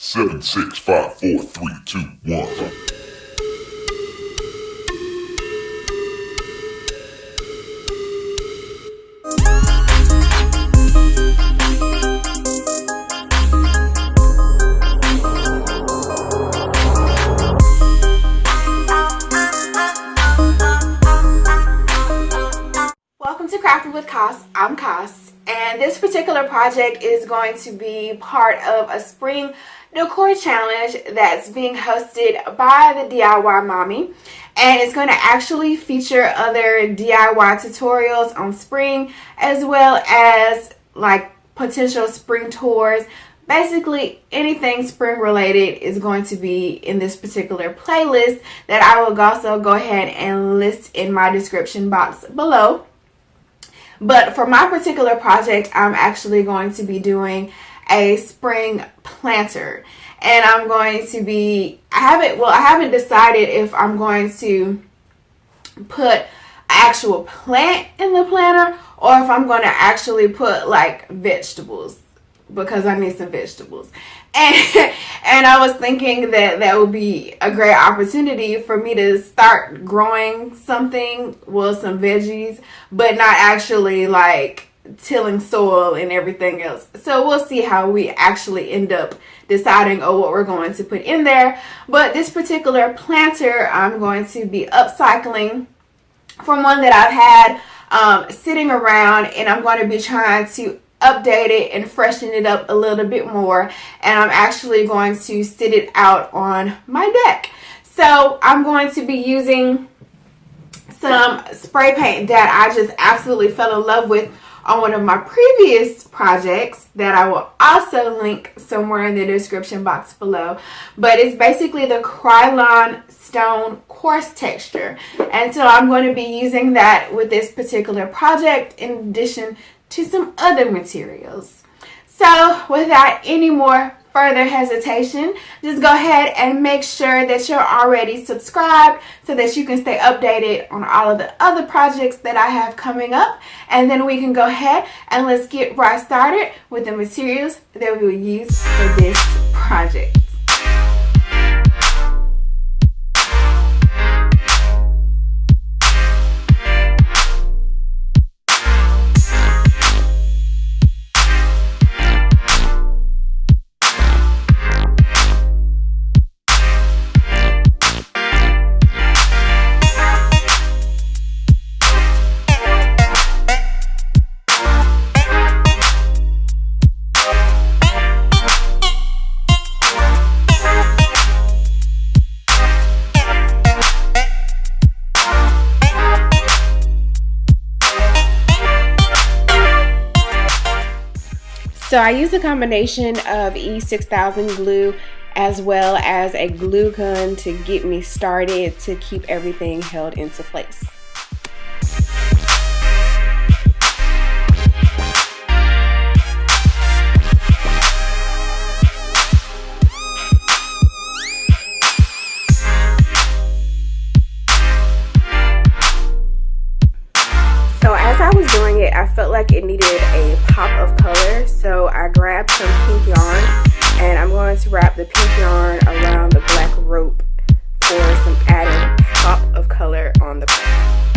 7, 6, 5, 4, 3, 2, 1. Welcome to Crafting with Cos. I'm Cos, and this particular project is going to be part of a spring decor challenge that's being hosted by the DIY Mommy, and it's going to actually feature other DIY tutorials on spring as well as like potential spring tours. Basically, anything spring related is going to be in this particular playlist that I will also go ahead and list in my description box below. But for my particular project, I'm actually going to be doing a spring planter. And I'm going to be, I haven't decided if I'm going to put an actual plant in the planter or if I'm going to actually put like vegetables, because I need some vegetables. And I was thinking that that would be a great opportunity for me to start growing something, well, some veggies, but not actually like tilling soil and everything else. So we'll see how we actually end up deciding what we're going to put in there. But this particular planter, I'm going to be upcycling from one that I've had sitting around, and I'm going to be trying to update it and freshen it up a little bit more, and I'm actually going to sit it out on my deck. So I'm going to be using some spray paint that I just absolutely fell in love with on one of my previous projects that I will also link somewhere in the description box below. But it's basically the Krylon Stone Coarse Texture, and so I'm going to be using that with this particular project in addition to some other materials. So without any more further hesitation, just go ahead and make sure that you're already subscribed so that you can stay updated on all of the other projects that I have coming up. And then we can go ahead and let's get right started with the materials that we will use for this project. So I use a combination of E6000 glue as well as a glue gun to get me started to keep everything held into place. So as I was doing it, I felt like it needed a pop of color, so I grabbed some pink yarn and I'm going to wrap the pink yarn around the black rope for some added pop of color on the back.